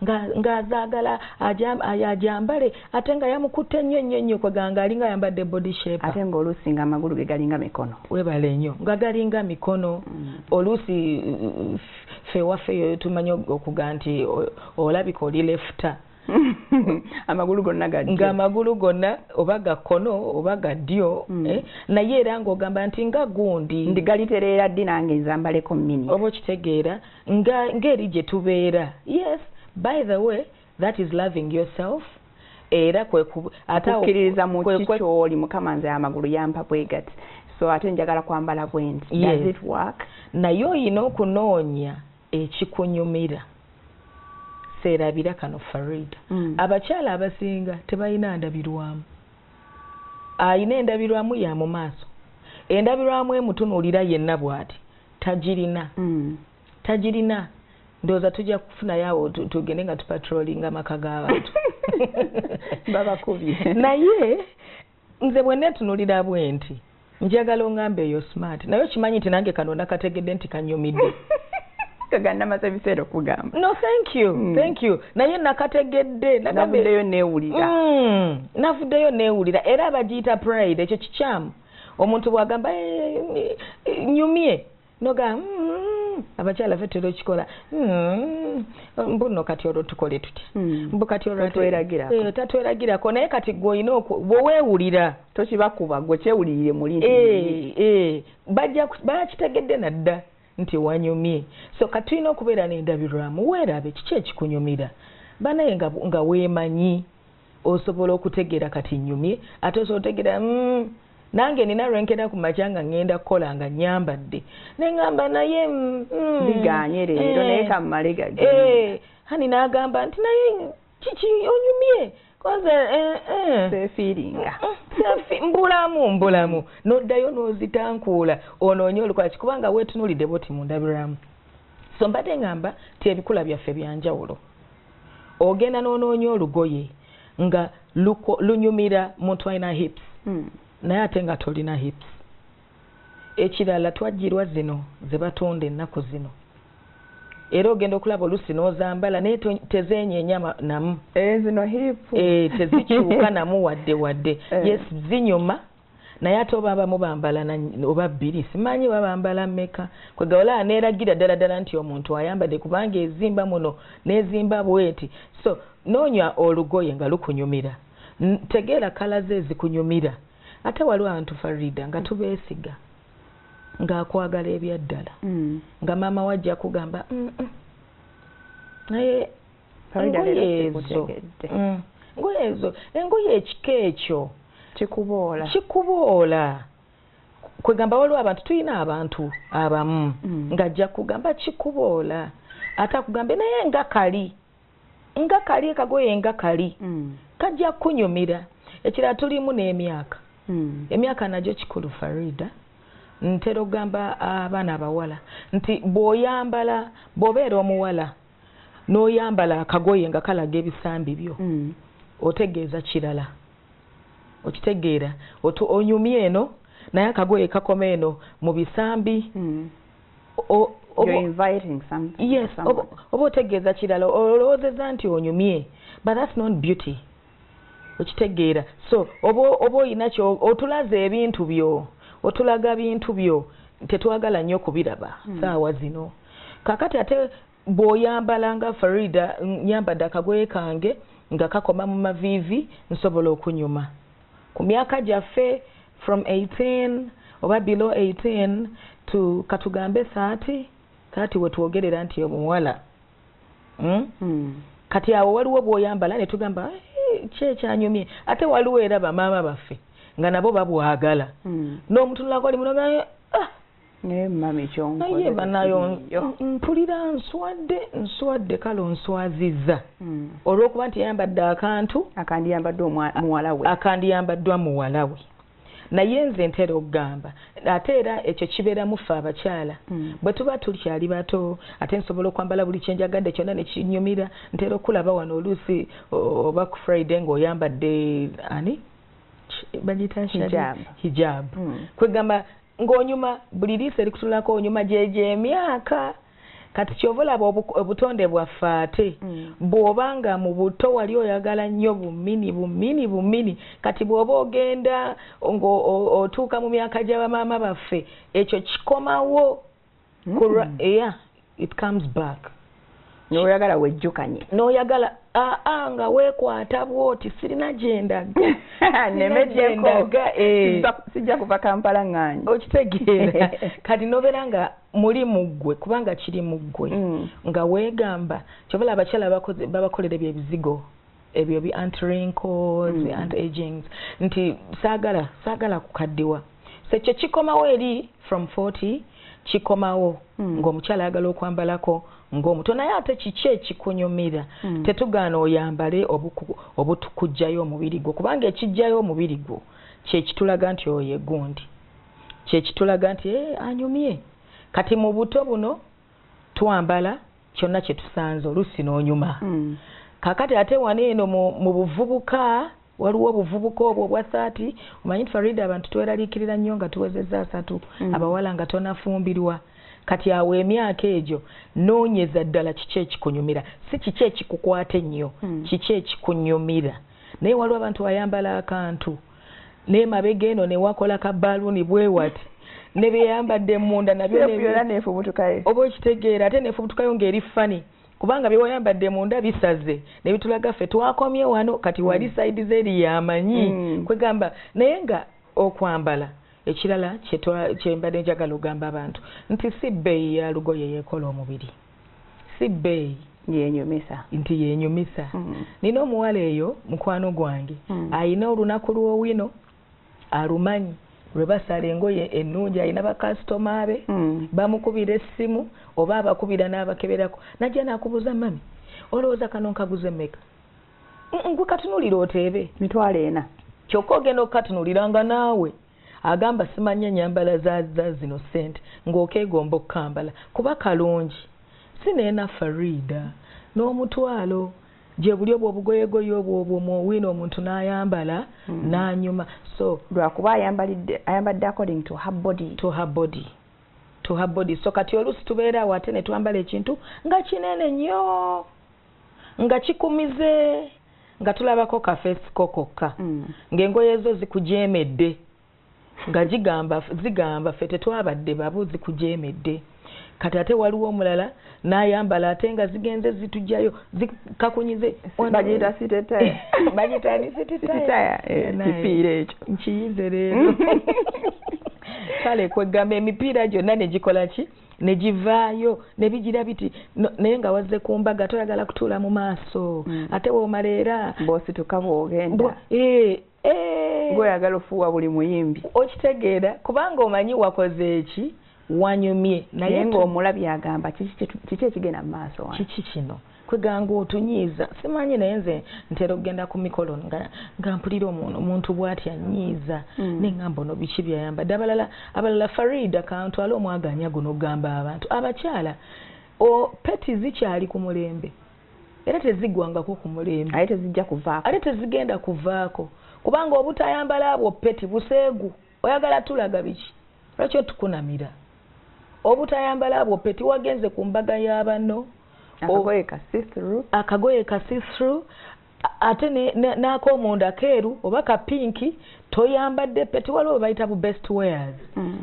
ng'azaagala ajambale ate nga yamukutte nnyo kweganga alinga ayambadde body shape ate ng'oluusi nga amagulu ge galinga mikono webale nnyo nga galinga mikono oluusi ffe waffe tumanyi okuga nti olabika oli lefuta amagulu gonna ga ddyo ng'amagulu gonna oba ga kkono oba ga ddyo naye era ng'ogamba nti nga gundi ndi galitereera ddi nange nzambaleko mini oba okitegeera ng'eri gye tubeera yes by the way that is loving yourself era kukkiririza mu kikyoli mukama nze amagulu yampa bwegati so ate njagala kwambala bwenti does it work naye oyina okunoonya ekikunyumira seerabira kano Farida abakyala abasinga tebalina ndabirwamu ayina endabirwamu ya mu maaso endabirwamu emutunuulira yenna bw'ati tagirina ndoza tujja kufuna yawo tugende nga tupatrollinga maka g'abantu babakubye naye nze bwe netunulira bwenti njagala ongambe eyo smart naye okimanyi nti nange kano nakategedde nti kanyumidde kaganda maze biseera okugamba no thank you naye nakategedde navuddeyo neewulira navuddeyo neewulira era abagiyita pride ekyo kikyamu omuntu bw'agamba nyumye noga abakyala ffe terokikola mbuno kati olwo tukole tuti mbu kati olwo tatweragirako naye kati gwe olina bweweewulira tokibakuba gwe kyewulirire muli bakitegedde nadda nti wanyumye so kati tulina okubeera n'endabirwamu weerabe kiki ekikunyumira banaye nga weemanyi osobola okutegeera kati nyumye ate osobola otegeera nange nina lwenkera ku makya nga ngenda kukola nga nyambadde neŋŋamba naye biganye leero naye kammale gage hani n'agamba nti naye kiki onyumye koze sefiiringa mbulamu n'oddayo n'ozitankuula onoonye olukwaki kubanga weetunuulidde boti mu ndabiramu so mbadde ŋŋamba ti ebikula byaffe byanjawulo ogenda n'onoonya olugoye nga lunyumira muntu alina hips naye ate nga tolina hips ekirala twajjirwa zino ze batunda ennaku zino era ogenda okulaba olusi n'ozambala naye tezeenyeenya namu zino hip tezikyuka namu wadde yes zinyuma naye ate oba abamu bambala oba bbiri simanyi babambala mmeka kwegawolaa neeragira ddala nti omuntu ayambadde kubanga ezimba muno n'ezimba bweti so noonya olugoye nga lukunyumira tegeera kala ze ezikunyumira ate waliwo abantu Farida nga tubeesiga ng'akwagala ebyaddala nga maama wajja kugamba naye engoye ekika ekyo kikuboola kwegamba waliwo abantu tulina abantu abamu ng'ajja kugamba kikuboola ate akugambe naye nga kali kagoye nga kali kajja kunyumira ekirala tulimu n'emyaka emyaka nagyo kikulu Farida ntera okugamba abaana abawala nti bw'obeera omuwala n'oyambala akagoye nga kalaga ebisambi byo otegeeza kirala okitegeera onyumye eno naye akagoye kakoma eno mu bisambi yes oba otegeeza kirala olowoozeza nti onyumye but that's not beauty okitegeera so oba oyinakyo otulaza ebintu byo otulaga bintu byo tetwagala nnyo kubiraba saawa zino kakati ate bw'oyambala nga Farida nyambadde akagoye kange nga kakoma mu maviivi nsobola okunyuma ku myaka gyaffe from 18 oba below 18 to katugambe 30 wetwogerera nti omuwala kati awo waliwo bw'oyambala ne tugamba kyekyanyumye ate waliwo era bamaama baffe nga nabo babwagala n'omutunulako oli munoga naye mami naye banayo mpulira nswadde kale onswazizza olw'okuba nti yayambadde akantu akandiyambaddwa muwala we naye nze ntera okugamba ate era ekyo kibeeramu ffe abakyala bwe tuba tukyali bato ate nsobola okwambala buli kyenjagadde kyonna nekinyumira ntera okulaba wano oluusi oba ku Friday ng'oyambadde bagita hijab kwegamba ng'onyuma buli liiso erikutulako onyuma gyemyaka kati kyova olaba obutonde bwaffe ate bw'obanga mu buto wali oyagala nnyo bumini kati bw'oba ogenda ng'otuuka mu myaka gy'abamaama baffe ekyo kikomawo it comes back n'oyagala wejjukanye n'oyagala nga weekwata bwoti sirina gyendaga sijja kuva Kampala ng'anyi okitegeera kati nobeera nga muli muggwe kubanga kiri muggwe nga weegamba kyobola abakyala babakolera ebyo ebizigo ebyo bi anti-wrinkles anti-agings nti saagala kukaddiwa so ekyo kikomawo eri from 40 kikomawo ng'omukyala ayagala okwambalako ng'omuto naye ate kiki ekikunyumira tetugaana oyambale obutukujjayo omubiri gwo kubanga ekijjayo omubiri gwo kyekitulaga nti oyo egundi kyekitulaga nti anyumye kati mu buto buno twambala kyonna kye tusanze oluusi n'onyuma. Kakati ate wano eno mu buvubuka waliwo obuvubuka obwo obwa 30 omanyi nti Farida abantu tweraliikirira nnyo nga tuwezezza 3 abawala nga tonafumbirwa. Kati awo emyaka egyo noonyeza ddala kiki ekikunyumira, si kiki ekikukwata ennyo, kiki ekikunyumira. Naye waliwo abantu wayambala akantu n'emabega eno ne wakola ka baluni bwe wati ne byeyambadde munda nabyo neefubutukayo oba okitegeera ate neefubutukayo ng'eri fani kubanga bye wayambadde munda bisaze ne bitulaga ffe twakomye wano kati wali saidi zeri yamanyi kwegamba naye nga okwambala ekirala kyembadde njagala ogamba abantu nti si bbeeyi ya lugoye yeekola omubiri, si bbeeyi yenyumisa nti yenyumisa. Nina omuwala eyo mukwano gwange ayina olunaku lw'owino alumanyi lwe basala engoye ennungi, ayina bakasitoma be bamukubira essimu oba abakubira n'abakeberako najja n'akubuuza mami olowooza kano nkaguze mmeka? Gwe katunulira oteebe mitwalo 4 kyokka ogenda okukatunuliranga naawe agamba simanya nyambala za zino ssente ng'okeegomba okukambala kuba kalungi sineena Farida n'omutwalo gye buli obwo obugoyegoye obwo muwino omuntu n'ayambala n'anyuma so lwakuba ayambadde according to her body so kati oluusi tubeera awo ate ne twambala ekintu nga kinene nnyo nga kikumize nga tulabako kafeesi kokokka ng'engoye ezo zikujeemedde nga zigamba ffe tetwabadde babu zikujeemedde. Kati ate waliwo omulala n'ayambala ate nga zigenze zitujjayo zikakunyize bagiyita sitetaya bagiyita ni sitetaya kipiira ekyo nkiyize leero kale kwegamba emipiira gyonna ne gikola ki ne givaayo ne bigira biti naye nga wazze ku mbaga toyagala kutuula mu maaso ate woomala era bw'osituka bw'ogenda gw'oyagala ofuuwa buli muyimbi okitegeera kubanga omanyi wakoze eki wanyumye naye ng'omulabye agamba kiki ekigenda mu maaso wange kiki kino kweganga otunyiiza simanyi naye nze ntera okugenda ku mikolo nga mpulira omuntu bw'ati annyiiza neŋŋamba ono biki byayambadde abalala Farida kantwala omwaganya guno okugamba abantu abakyala peti zikyali ku mulembe era tezigwangako ku mulembe ate tezigenda kuvaako kubanga obutayambala abwo peti buseegu oyagala tulaga biki lwaki otukunamira obutayambala abwo peti wagenze ku mbaga y'abanno akagoye ka see-through ate n'akomunda keeru oba ka pinki toyambadde peti waliwo bayita bu best wears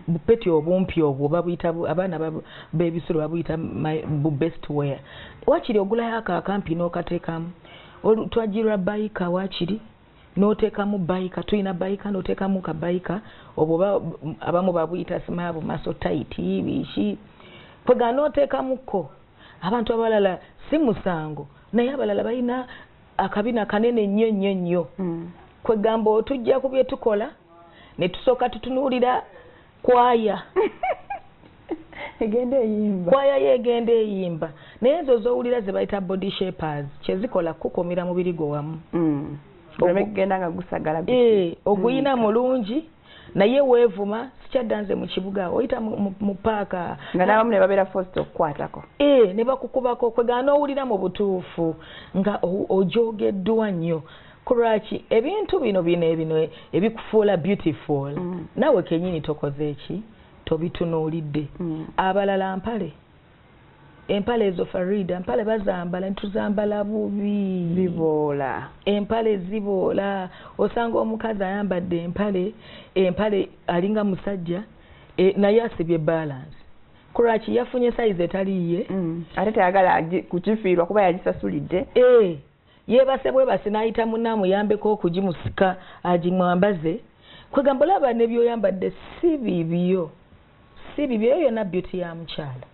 bupeti obumpi obwo babuyita abaana b'ebisulo babuyita bu best wear wakiri ogulayo ako akampi n'okateekamu twagirwa bayika wakiri n'oteekamu bayika tulina bayika n'oteekamu ka bayika obwo abamu babuyita simaabu maso taiti biki kwega n'oteekamuko abantu abalala si musango naye abalala balina akabina kanene nnyo nnyo nnyo kwegamba otujja ku bye tukola ne tusooka tutunuulira kwaya kwaya yegenda eyimba naye ezo z'owulira ze bayita body shapers kyezikola kukomera mubiri gwo wamu ogenda nga gusagala oguyina mulungi naye weevuma sikyaddanze mu kibuga oyita mu paaka nga n'abamu ne babeera forced okukwatako ne bakukubako kwegana n'owulira mu butuufu nga ojogeddwa nnyo kulwaki ebintu bino ebikufuula beautiful nawe kenyini tokoze eki tobitunuulidde abalala empale ezo Farida empale bazambala ntuzambala bubi ziboola empale ziboola osanga omukazi ayambadde empale alinga musajja naye asibye balance kulwaki yafunye size etaliiye ate tayagala kukifiirwa kuba yagisasulidde yeebase bwebase n'ayita munnaamuyambeko okugimusika agimwambaze kwegamba olaba ne byoyambadde si bibyo eyo yonna beauty ya mukyala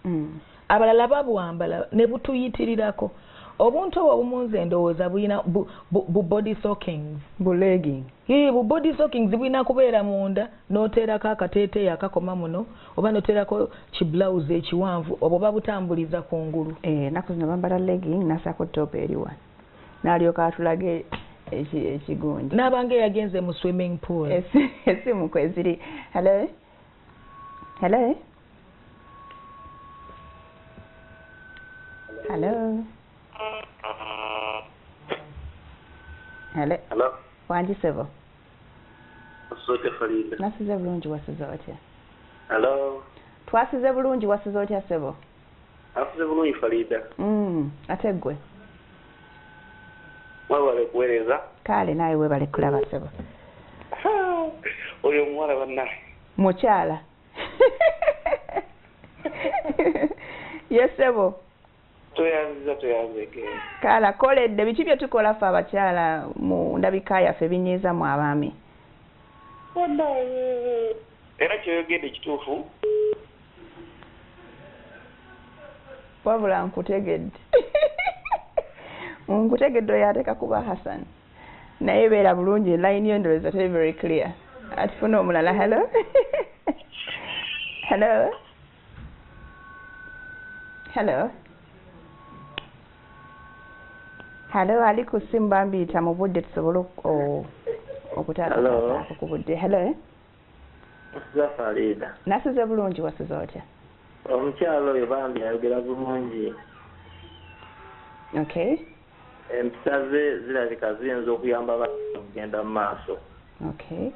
abalala babwambala ne butuyitirirako obuntu obwo obumunze ndowooza bulina bu body sockings bu legging bu body sockings bulina kubeera munda n'oteerako akateeteeyi akakoma muno oba n'oteerako kibulawuzi ekiwanvu obwo babutambuliza kungulu ennaku zino bambala legging nasako top eriwa n'alyoka atulage ekigunji n'abanga yagenze mu swimming pool esimu kweziri hello Hello. Hello. Hello. Wanji sebo. Sote Farida. Nasize bulungi wasize otya? Hello. Twasize bulungi wasize otya sebo? Asize bulungi Farida. Ate gwe. Mwebale kuweereza. Kale naye weebale kulaba sebo. Oyo muwala bannaye. Mukyala. Yes sebo. Toyanzeke. Kala koledde biki bye tukola ffe abakyala mu ndabika yaffe ebinyiiza mu abaami. Era kyoyogedde kituufu. Wabula nkutegedde. Nkutegedde oyo ateeka kuba Hassan. Naye beera bulungi line yo ndowooza teri very clear. Atufuna omulala. Hello. Hello. Hello. Hello, ali ku ssimu bambiyita mu budde tusobole okutaataako ku budde. Hello. Nasize Farida. Nasize bulungi wasize otya? Omukyalo oyo bambi ayogera bulungi. Okay. Empisa ze zirabika ziyinza okuyamba abantu okugenda mu maaso. Okay.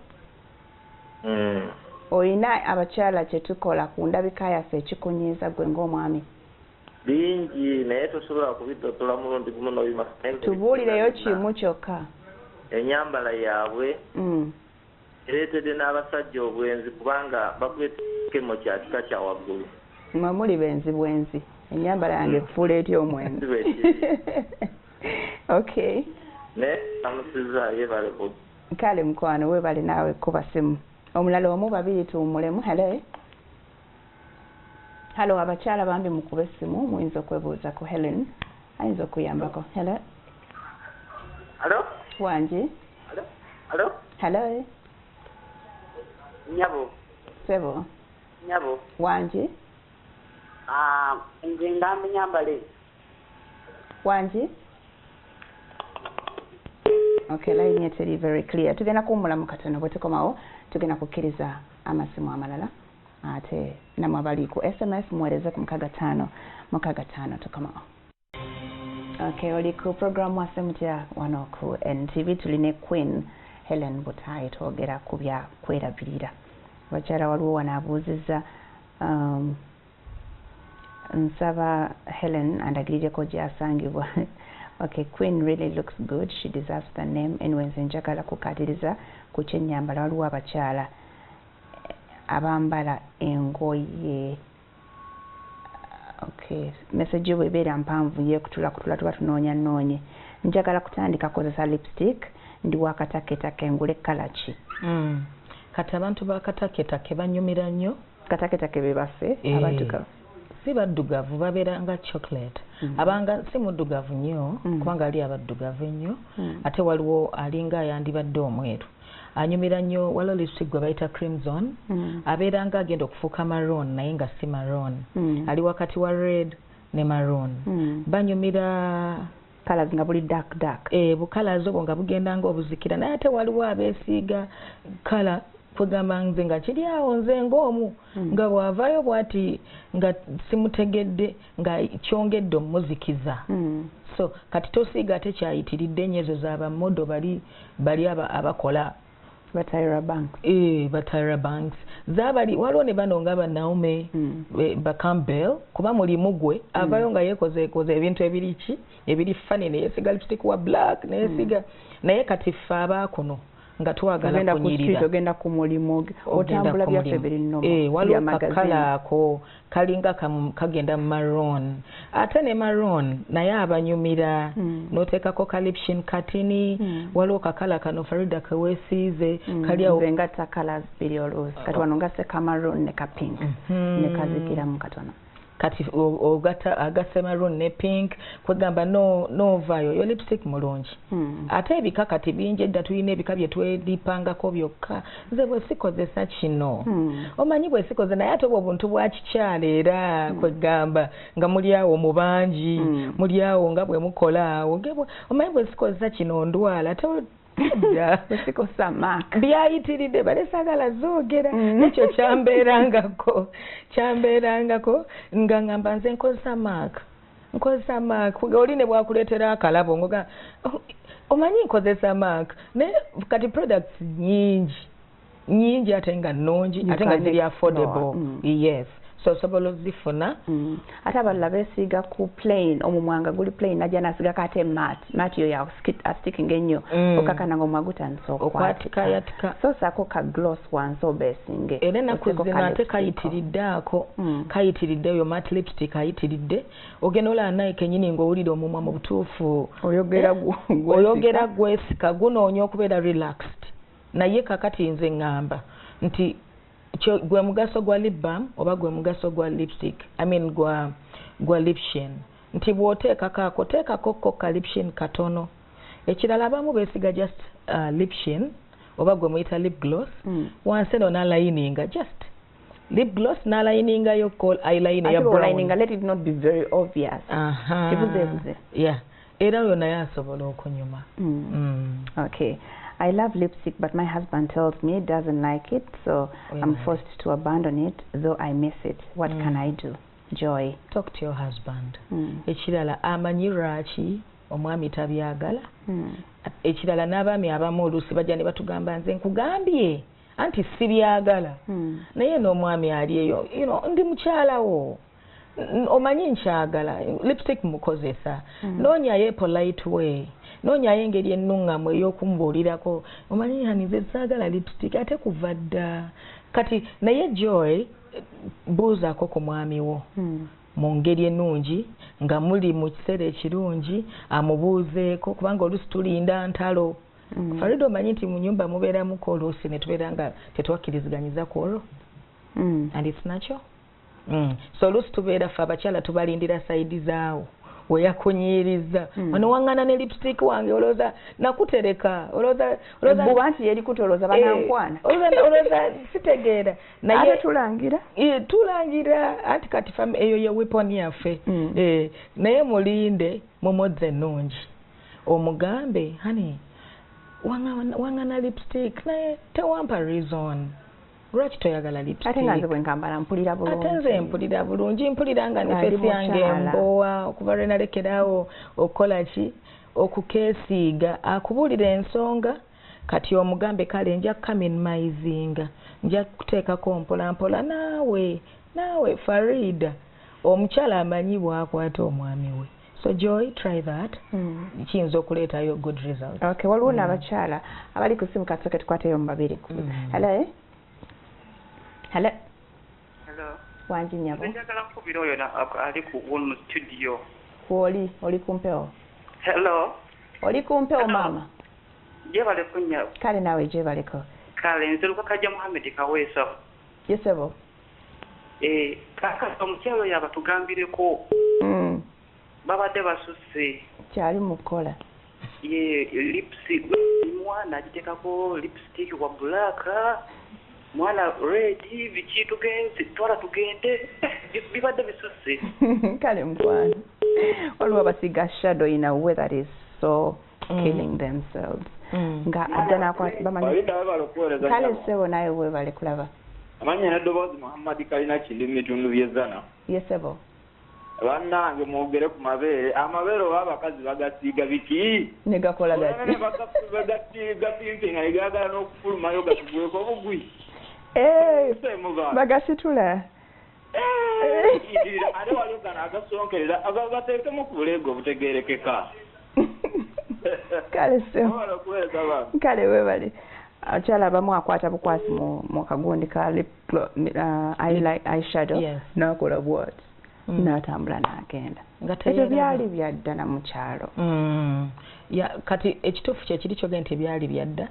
Oyina abakyala kye tukola ku ndabika yaffe ekikunyiiza gwe ng'omwami? Bingi naye tosobola kubitotola mulundi gumu n'obima. Tubuulireyo kimu kyokka. Ennyambala yaabwe ereetedde n'abasajja obwenzi kubanga bakwetemo kya kika kya waggulu. Mwe muli benzi bwenzi. Ennyambala yange efuula etya omwenzi. Okay. Ne amusiza yeebale ku. Kale mukwano weebale naawe kuba simu. Omulala omu babiri tuwummulemu. Hello. Hello, abakyala bambi mukube essimu muyinza okwebuuza ku Helen ayinza okuyambako. Hello. Hello. Wanji. Hello. Hello. Hello. Nyabo. Sebo. Nyabo. Wanji. Nze ngamba nyambale. Wanji. Okay, line ye teri very clear. Tugenda kuwummulamu katono bwe tukomawo tugenda kukkiriza amasimu amalala. Ate namwe abali ku SMS muweereze ku 6565 tukomawo. Okay, oli ku program wase mutya wano ku NTV tuline Queen Helen Butayi twogera ku bya kwerabirira. Abakyala waliwo wanaabuuzizza nsaba Helen andagirireko gy'asangibwa. Okay, Queen really looks good. She deserves the name. Anyway, nze njagala kukaatiriza ku kyennyambala waliwo abakyala abambala engoye. Okay, message yo bwebeera mpanvu yeekutula tuba tunoonya. Njagala kutandika kozesa lipstick ndi wakataketake ngule kala ki? Kati abantu bakataketake banyumira nnyo. Kataketake be baffe abaddugavu. Si baddugavu babeera nga chocolate. Abanga si muddugavu nnyo kubanga ali abaddugavu ennyo ate waliwo alinga ayandibadde omweru. Anyumira nnyo waliwo lipstick gwe bayita crimson abeera nga agenda okufuuka maroon naye nga si maroon. Ali wakati wa red ne maroon. Banyumira colors nga buli dark. Bukalazi obwo nga bugenda nga obuzikira naye ate waliwo abeesiiga kala kugamba nze nga kiri awo nze ng'omu nga bw'avaayo bw'ati nga simutegedde nga kyongedde omuzikiza. So kati tosiiga ate kyayitiridde nnyo ezo z'abamodo bali abakola Tyra Banks. Tyra Banks. Zabali waliwo ne bano nga ba Naomi ba Campbell kuba mulimu gwe avayo nga yekoze ebintu ebiri funny ne yesiga lipstick wa black ne yesiga naye kati ffe abaakuno nga twagala kunyirira ogenda ku mulimu otambula byaffe biri nnomo. Waliwo kakala ako kalinga kagenda maroon ate ne maroon naye abanyumira n'oteekako kalipshin katini waliwo kakala kano Farida keweesiize kali awo nga colors biri oluusi kati wano ngase ka maroon ne ka pink ne kazikiramu katono. Kati agase maroon ne pink kwegamba novaayo yo lipstick mulungi. Ate ebika kati bingi edda tulina ebika bye twedipangako byokka nze bwe sikozesa kino omanyi bwe sikoze naye ate obwo obuntu bwa kikyala era kwegamba nga muli awo mu bangi muli awo nga bwe mukola awo omanyi bwe sikozesa kino ndwala ate sikosa mark byayitiridde balesagala zoogera ekyo kyambeerangako nga ngamba nze nkozesa mark nkozesa Mac oli ne bwakuleetera akalabo ngoga omanyi nkozesa Mac ne kati products nyingi ate nga nnungi ate nga ziri affordable yes so osobola ozifuna ate abalala beesiiga ku plain omumwanga guli plain najja nasigako ate mat yo ya sticking ennyo okakana nga omwaga gutandisa okwatika so saako ka gloss wansi obeesinge era ennaku zino ate kayitiriddeako kayitiridde eyo mat lipstick ayitiridde ogenda olaba naye kenyini ng'owulira omumwa mu butuufu oyogera gwesika gunoonya okubeera relaxed naye kakati nze ŋŋamba nti gwe mugaso gwa lip balm oba gwe mugaso gwa lipstick gwa lipshin nti bw'oteekako teekako ka lipshin katono ekirala abamu beesiga just lipshin oba gwe muyita lip gloss wansi eno n'alayininga just lip gloss n'alayiningayo eyeliner ya brown let it not be very obvious kibuzeebuze yeah era oyo naye asobola okunyuma okay I love lipstick, but my husband tells me he doesn't like it, so I'm forced to abandon it, though I miss it. What can I do? Joy. Talk to your husband. Ekirala amanyi lwaki omwami tabyagala. Ekirala n'abaami abamu oluusi bajja ne batugamba nze nkugambye anti sibyagala. Naye n'omwami ali eyo, ndi mukyalawo. Omanyi nkyagala lipstick mukozesa. Noonyayo polite way. Noonyayo engeri ennungamu ey'okumbuulirako omanyi hani nze saagala lipstick ate kuva dda kati naye Joy buuzaako ku mwami wo mu ngeri ennungi nga muli mu kiseera ekirungi amubuuzeeko kubanga oluusi tulinda ntalo Farida omanyi nti mu nyumba mubeeramuko oluusi ne tubeera nga tetwakkirizganyiza ku olwo and it's natural so oluusi tubeera ffe abakyala tubalindira sayidi zaawo weyakunyiriza wano wangana ne lipstick wange olooza nakutereka olooza buba nti yeri kutolooza banankwana olooza sitegeera naye ate tulangira anti kati eyo ye weapon yaffe naye mulinde mumodze ennungi omugambe hani wangana lipstick naye tewampa reason lwaki toyagala lipstick ate nga nze bwe nkambala mpulira bulungi ate nze mpulira bulungi mpulira nga nefesi yange embowa okuva lwe nalekeraawo okukola ki okukeesiiga akubuulira ensonga kati omugambe kale nja kukaminimizinga nja kuteekako mpolampola naawe Farida omukyala amanyi bw'akwata omwami we so Joy try that kiyinza okuleetayo good result okay waliwo n'abakyala abali ku simu kasooke tukwateyo mu babiri hello Hello. Hello. Wanji nyabo. Njagala kubira oyo ali ku wonu studio. Oli kumpeo. Hello. Oli kumpeo mama. Je bale kunya. Kale nawe je baleko. Kale nzeruka kaja Muhammad Kaweso. Yesebo. Kaka omukyalo yaba tugambireko. Babadde basuse. Kyali mukola. Ye lipstick mwana agitekako lipstick wa black. Mwana red biki tugenze twala tugende bibadde bisuse kale mkwana waliwo abasiga shadow in a way that is so killing themselves nga ajja nakwata bamanyi kale sebo naye webale kulaba amanya n'eddoboozi Muhammad kalina kindi mu bitundu by'ezzana yesebo bannange mwogere ku mabeere amabeere oba abakazi bagasiiga biki ne gakola gati gatimpinga ne gaagala n'okufulumayo gatugweko obugwi bagasitula ate waliwo gano agasonkerera bateekemu ku buleego obutegeerekeka kale webale abakyala abamu akwata bukwasi mu kagundi ka eyeshadow n'akola bwati n'atambula n'agenda ekyo byali byaddana mu kyalo kati ekituufu kyekiri kyogenda nti ebyali byadda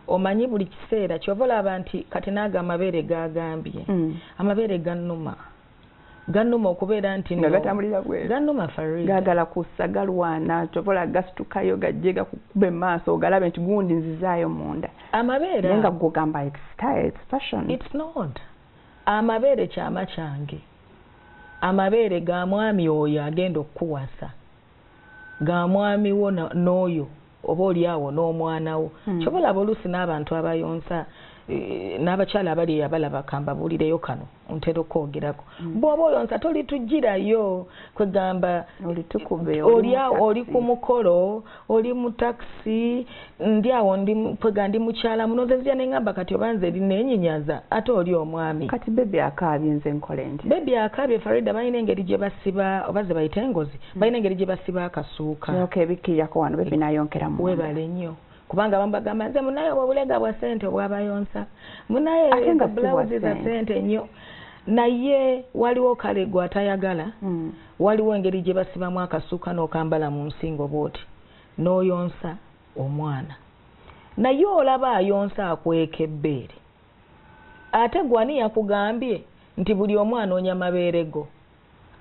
omanyi buli kiseera kyova olaba nti kati naaga amabeere gagambye amabeere gannuma okubeera nti gatambulira bwe gannuma Farida gagala kussa galwana kyova gasitukayo gajje gakukuba emaaso ogalabe nti gundi nzizaayo munda amabeere naye nga gugamba it's style, it's fashion. It's not. Amabeere kyama kyange. Amabeere ga mwami oyo agenda okukuwasa. Ga mwami wo n'oyo oba oli awo n'omwana wo. Kyobola oluusi n'abantu abayonsa n'abakyala abali abalaba kambabuulireyo kano ntera okwogerako bw'oba oyonsa tolitugirayo kwegamba oli ku mukolo oli mu takisi ndi awo kwega ndi mukyala muno nze nzija neŋŋamba kati oba nze lineenyinyaza ate oli omwami kati bebi akaabye nze nkole nti bebi akaabye Farida balina engeri gye basiba oba ze bayita engozi balina engeri gye basiba akasuuka ebikkirirako wano bebi nayonkera mu webale nnyo kubanga bambagamba nze munaye obulega bwa ssente obwabayonsa munaye bulawuzi za ssente nnyo naye waliwo kale gwe atayagala waliwo engeri gye basibamu akasuuka n'okambala mu nsingo bw'oti n'oyonsa omwana naye olaba ayonsa akweka ebbeere ate gwani yakugambye nti buli omu anoonya mabeere go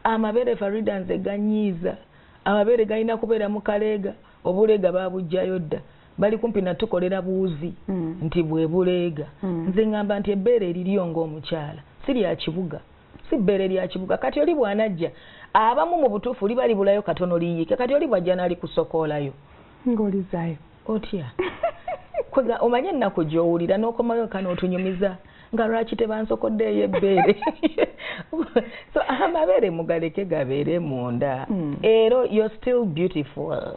amabeere Farida nze ganyiiza amabeere galina kubeera mu kaleega obuleega baabugjayo dda bali kumpi natukolera buuzi nti bwe buleega nze ngamba nti ebbeere eririyo ng'omukyala si lya kibuga si bbeere lya kibuga kati oli bw'anajja abamu mu butuufu libali bulayo katono liyiike kati oli bw'ajja n'ali kusokoolayo ng'olizaayo otya kwega omanye ennaku gy'owulira n'okomayo kano otunyumiza nga lwaki tebansokoddeeyo ebbeere so amabeere mugaleke gabeere munda ero you're still beautiful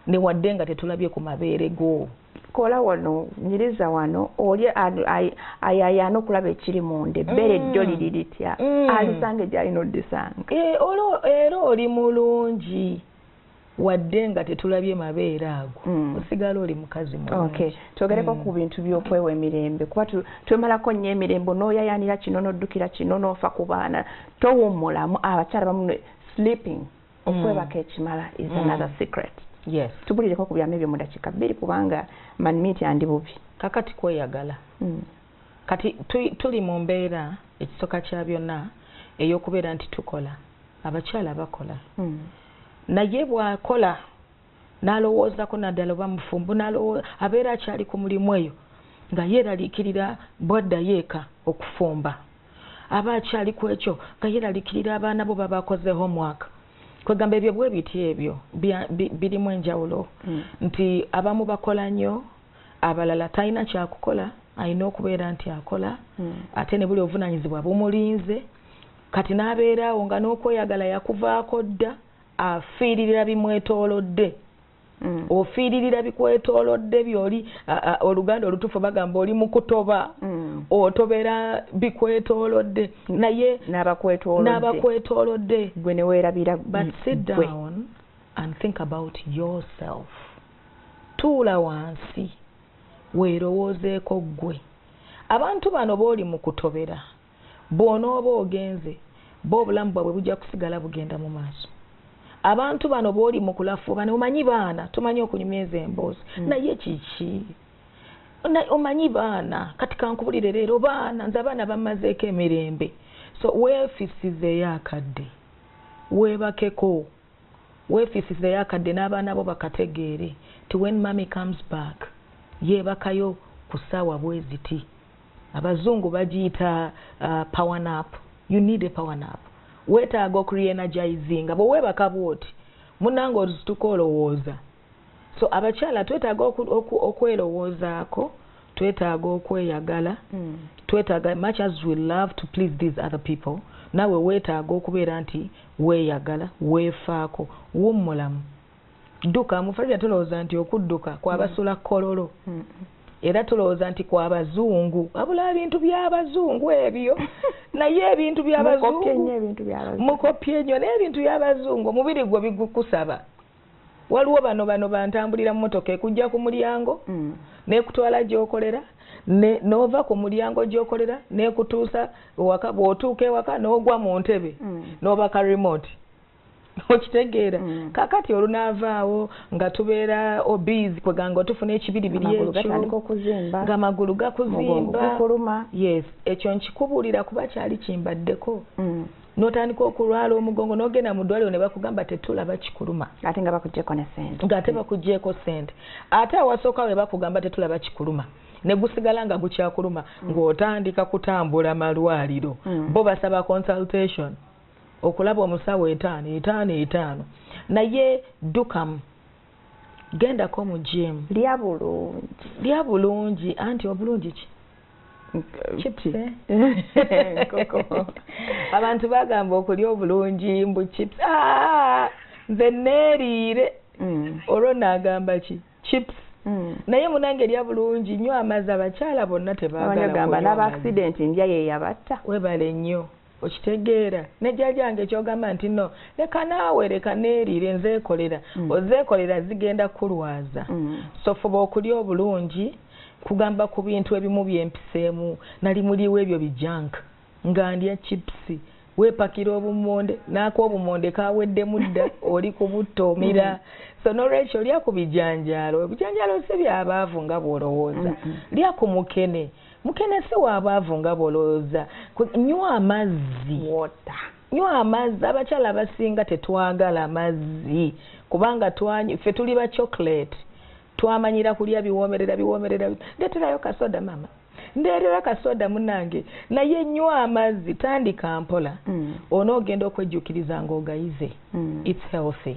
newadde nga tetulabye ku mabeere go kola wano nyiriza wano oli ayayana okulaba ekiri munda ebbeere ddyo liri litya alisange gy'alina oddisanga era oli mulungi wadde nga tetulabye mabeere ago osigala oli mukazi mulungi twogereko ku bintu by'okwewa emirembe kuba twemalako nnyo emirembe n'oyayanira kino n'oddukira kino n'ofa ku baana towummulamu abakyala bamu sleeping okwebaka ekimala is another secret. Yes. Tubulireko ku byama ebyo mu dakiika 2 kubanga manimiti andi bubi. Kakati kweyagala. Kati tuli mu mbeera ekisoka kya byonna ey'okubeera nti tukola. Abakyala bakola. Naye bw'akola n'alowoozako naddala oba mufumbu n'alowooza abeera akyali ku mulimu eyo nga yeeraliikirira bwaddayo eka okufumba. Aba akyali ku ekyo nga yeeraliikirira abaana bo babakoze homework. Kwegamba ebyo bwe biti ebyo birimu enjawulo nti abamu bakola nnyo abalala talina kyakukola alina okubeera nti akola ate ne buli obuvunaanyizibwa bumulinze kati n'abeeraawo nga n'okweyagala yakuvaako dda afiiririra bimwetoolodde ofiiririra bikwetoolodde byoli oluganda olutuufu bagamba oli mu kutoba otobera bikwetoolodde naye n'abakwetoolodde gwe ne weerabira. But sit down and think about yourself. Tuula wansi weerowoozeeko ggwe. Abantu bano booli mu kutobera bw'onooba ogenze bo obulamu bwabwe bujja kusigala bugenda mu maaso. Abantu bano booli mu kulafuuba ne omanyi baana tumanyi okunyumyeza emboozi naye kiki omanyi baana kati kankubulire leero baana nze abaana bamazeeko emirembe so weefisizeeyo akadde weebakeko weefisizeeyo akadde n'abaana bo bakategeere ti when mommy comes back yeebakayo ku ssaawa bwe ziti abazungu bagiyita power nap. You need a power nap. Weetaaga okureenergizinga bwe weebaka bw'oti munnange ozituka olowooza. So abakyala twetaaga okwerowoozaako twetaaga okweyagala twetaaga much as we love to please these other people nawe weetaaga okubeera nti weeyagala weefaako wummulamu dduka mufarira tulowooza nti okudduka kwabasula kololo era tulowooza nti kwabazungu wabula ebintu by'abazungu ebyo naye ebintu by'abazungu mukopye nnyo n'ebintu by'abazungu omubiri gwe bigukusaba. Waliwo bano bantambulira mu motoka ekujja ku mulyango n'ekutwala gy'okolera n'ova ku mulyango gy'okolera n'ekutuusa ewaka bw'otuuka ewaka n'ogwa mu ntebe n'obaka remote. Okitegeera kakati olunaavaawo nga tubeera obese kweganga otufuna ekibiribiri ekyo ng'amagulu gakuzimba. Yes, ekyo nkikubuulira kuba kyali kimbaddeko. N'otandika okulwala omugongo n'ogenda mu ddwaliro ne bakugamba tetulaba kikuluma ate nga bakuggyeko ne ssente ng'ate bakuggyeko ssente ate awasooka we bakugamba tetulaba kikuluma ne gusigala nga gukyakuluma ng'otandika kutambula malwaliro bo basaba consultation okulaba omusawo 5 naye ddukamu gendako mu gym lya bulungi anti obulungi ki chips nkoko abantu bagamba okulya obulungi mbu chips nze neeriire olwo naagamba ki chips naye munange erya bulungi nnyo amazzi abakyala bonna tebaagala n'aba-accident ndya ye yabatta webale nnyo okitegeera nejjajjange ekyogamba nti no leka naawe leka neeriire nzeekolera ozeekolera zigenda kulwaza so fuba okulya obulungi kugamba ku bintu ebimu byempiseemu nali muliwo ebyo bijanka nga ndya chipusi weepakira obumonde naako obumonde kawedde mudda oli kubuttomira so n'olwekyo lya ku bijanjaalo ebijanjaalo si byabaavu nga bw'olowooza lya ku mukene si wabaavu nga bw'olowooza nywa amazzi nywa amazzi abakyala abasinga tetwagala mazzi kubanga ffe tuli ba chocolate twamanyira kulya biwoomerera ndeeterayo kasoda mama ndeeterayo kasoda munange naye nywa amazzi tandika mpola onoogenda okwejjukiriza ng'ogayize it's healthy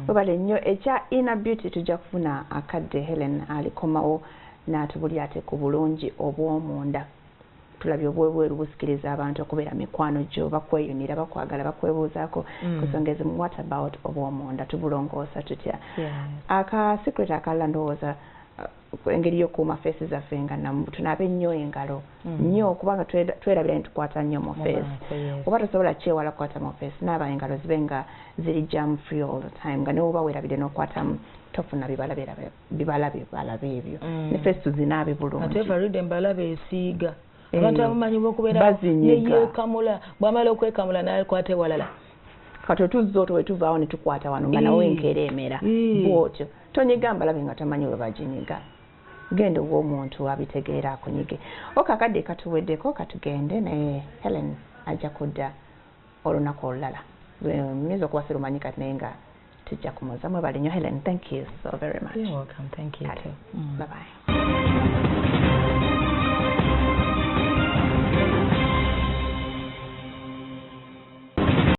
webale nnyo ekya Inner Beauty tujja kufuna akadde Helen alikomawo n'atubulya ate ku bulungi obw'omunda tulabye obwebweru busikiriza abantu okubeera mikwano gyo bakweyunira bakwagala bakwebuuzaako ku nsonga ezimu what about obw'omunda tubulongoosa tutya aka secret akalala ndowooza engeri y'okuuma feesi zaffe nga tunaabe nnyo engalo nnyo kubanga twerabira ne tukwata nnyo mu feesi oba tosobola kyewala kukwata mu feesi naaba engalo zibe nga ziri jam free all the time nga newoba weerabire n'okwatamu tofuna bibala ebyo ne feesi tuzinaabe bulungi ate everyday mbala beesiiga abantu abamanyi b'okubeera yeyeekamula bw'amala okwekamula n'akwata ewalala kati otuzza otwo wetuvaawo ne tukwata wano nga nawe enkereemera bw'otyo tonyiga mbalabe nga tamanyi we baginyiga genda ow'omuntu abitegeera akunyige akadde katuweddeko katugende naye Helen ajja kudda olunaku olulala muyinza okuba si lumanyi kati naye nga tujja kumuza mwebale nnyo Helen thank you so very much. You're welcome. Thank you too. Bye bye.